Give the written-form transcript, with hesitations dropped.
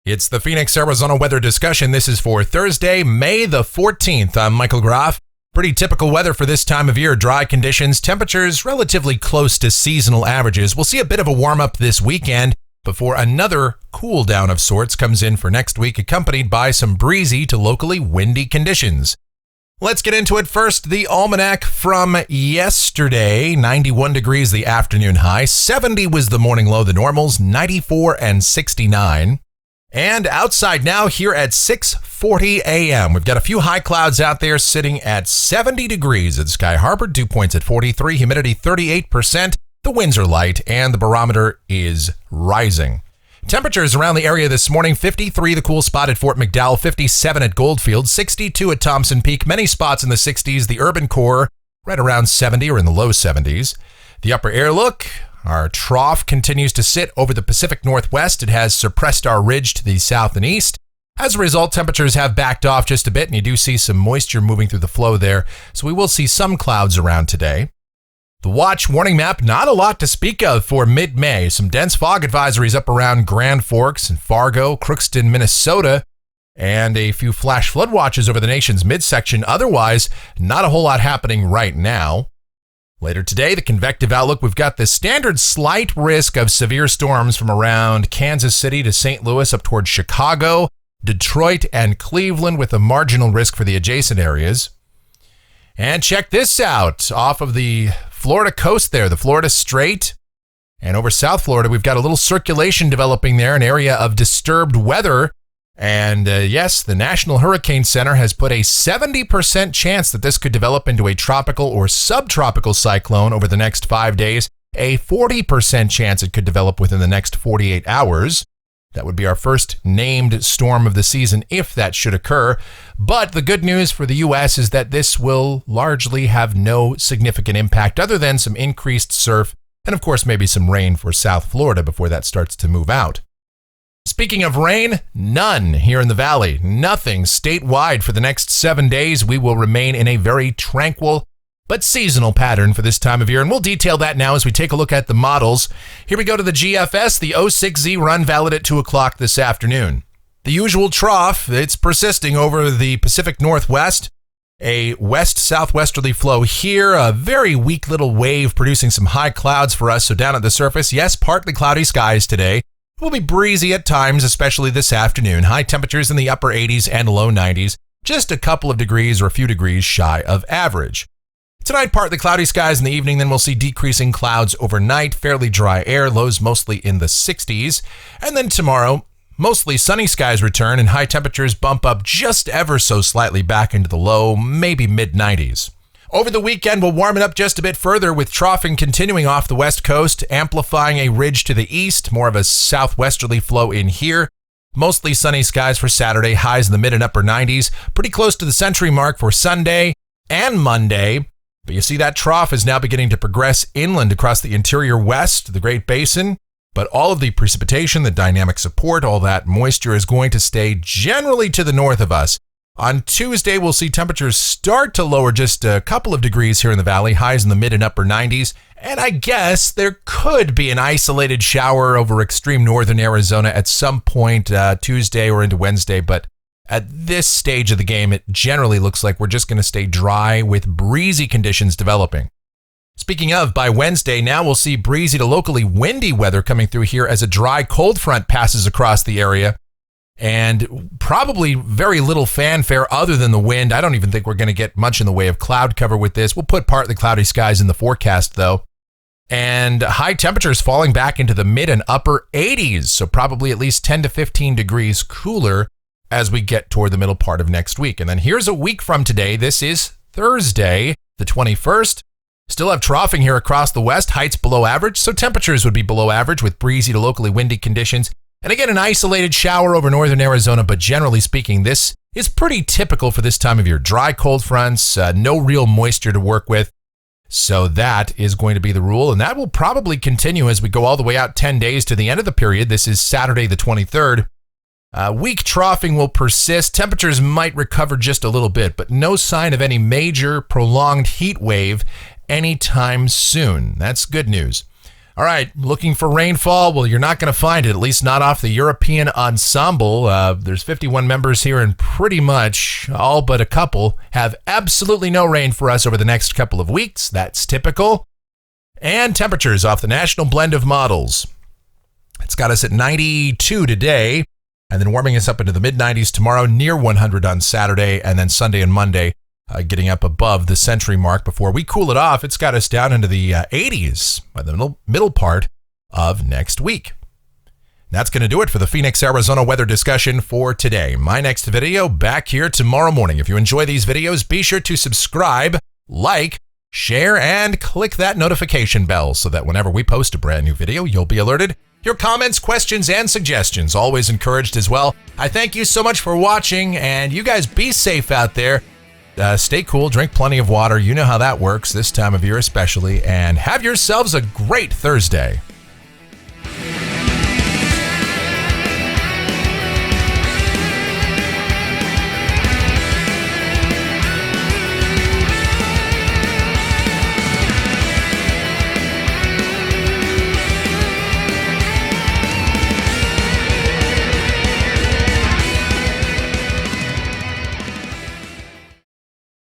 It's the Phoenix, Arizona weather discussion. This is for Thursday, May the 14th. I'm Michael Groff. Pretty typical weather for this time of year. Dry conditions, temperatures relatively close to seasonal averages. We'll see a bit of a warm-up this weekend before another cool down of sorts comes in for next week, accompanied by some breezy to locally windy conditions. Let's get into it first. The almanac from yesterday, 91 degrees the afternoon high, 70 was the morning low, the normals, 94 and 69. And outside now here at 6:40 a.m. We've got a few high clouds out there sitting at 70 degrees at Sky Harbor, dew points at 43, humidity 38%, the winds are light, and the barometer is rising. Temperatures around the area this morning, 53 the cool spot at Fort McDowell, 57 at Goldfield, 62 at Thompson Peak, many spots in the 60s, the urban core right around 70 or in the low 70s. The upper air look, our trough continues to sit over the Pacific Northwest. It has suppressed our ridge to the south and east. As a result, temperatures have backed off just a bit, and you do see some moisture moving through the flow there, so we will see some clouds around today. The watch warning map, not a lot to speak of for mid-May. Some dense fog advisories up around Grand Forks and Fargo, Crookston, Minnesota, and a few flash flood watches over the nation's midsection. Otherwise, not a whole lot happening right now. Later today, the convective outlook, we've got the standard slight risk of severe storms from around Kansas City to St. Louis up towards Chicago, Detroit, and Cleveland, with a marginal risk for the adjacent areas. And check this out, off of the Florida coast there, the Florida Strait, and over South Florida, we've got a little circulation developing there, an area of disturbed weather. And yes, the National Hurricane Center has put a 70% chance that this could develop into a tropical or subtropical cyclone over the next 5 days, a 40% chance it could develop within the next 48 hours. That would be our first named storm of the season if that should occur. But the good news for the U.S. is that this will largely have no significant impact other than some increased surf and, of course, maybe some rain for South Florida before that starts to move out. Speaking of rain, none here in the valley. Nothing statewide for the next 7 days. We will remain in a very tranquil but seasonal pattern for this time of year, and we'll detail that now as we take a look at the models. Here we go to the GFS, the 06Z run valid at 2 o'clock this afternoon. The usual trough, it's persisting over the Pacific Northwest. A west-southwesterly flow here, a very weak little wave producing some high clouds for us. So down at the surface, yes, partly cloudy skies today. It will be breezy at times, especially this afternoon. High temperatures in the upper 80s and low 90s, just a couple of degrees or a few degrees shy of average. Tonight, partly cloudy skies in the evening, then we'll see decreasing clouds overnight, fairly dry air, lows mostly in the 60s. And then tomorrow, mostly sunny skies return and high temperatures bump up just ever so slightly back into the low, maybe mid-90s. Over the weekend, we'll warm it up just a bit further with troughing continuing off the west coast, amplifying a ridge to the east, more of a southwesterly flow in here. Mostly sunny skies for Saturday, highs in the mid and upper 90s, pretty close to the century mark for Sunday and Monday. But you see that trough is now beginning to progress inland across the interior west, the Great Basin. But all of the precipitation, the dynamic support, all that moisture is going to stay generally to the north of us. On Tuesday, we'll see temperatures start to lower just a couple of degrees here in the valley, highs in the mid and upper 90s. And I guess there could be an isolated shower over extreme northern Arizona at some point Tuesday or into Wednesday. But at this stage of the game, it generally looks like we're just going to stay dry with breezy conditions developing. Speaking of, by Wednesday, now we'll see breezy to locally windy weather coming through here as a dry cold front passes across the area. And probably very little fanfare other than the wind. I don't even think we're going to get much in the way of cloud cover with this. We'll put partly cloudy skies in the forecast, though. And high temperatures falling back into the mid and upper 80s, so probably at least 10 to 15 degrees cooler as we get toward the middle part of next week. And then here's a week from today. This is Thursday, the 21st. Still have troughing here across the west, heights below average, so temperatures would be below average with breezy to locally windy conditions. And again, an isolated shower over northern Arizona, but generally speaking, this is pretty typical for this time of year. Dry cold fronts, no real moisture to work with. So that is going to be the rule, and that will probably continue as we go all the way out 10 days to the end of the period. This is Saturday the 23rd. Weak troughing will persist. Temperatures might recover just a little bit, but no sign of any major prolonged heat wave anytime soon. That's good news. All right, looking for rainfall? Well, you're not going to find it, at least not off the European ensemble. There's 51 members here, and pretty much all but a couple have absolutely no rain for us over the next couple of weeks. That's typical. And temperatures off the national blend of models. It's got us at 92 today, and then warming us up into the mid-90s tomorrow, near 100 on Saturday, and then Sunday and Monday getting up above the century mark before we cool it off. It's got us down into the 80s by the middle part of next week. That's going to do it for the Phoenix, Arizona weather discussion for today. My next video back here tomorrow morning. If you enjoy these videos, be sure to subscribe, like, share, and click that notification bell so that whenever we post a brand new video, you'll be alerted. Your comments, questions, and suggestions always encouraged as well. I thank you so much for watching, and you guys be safe out there. Stay cool, drink plenty of water. You know how that works this time of year especially, and have yourselves a great Thursday.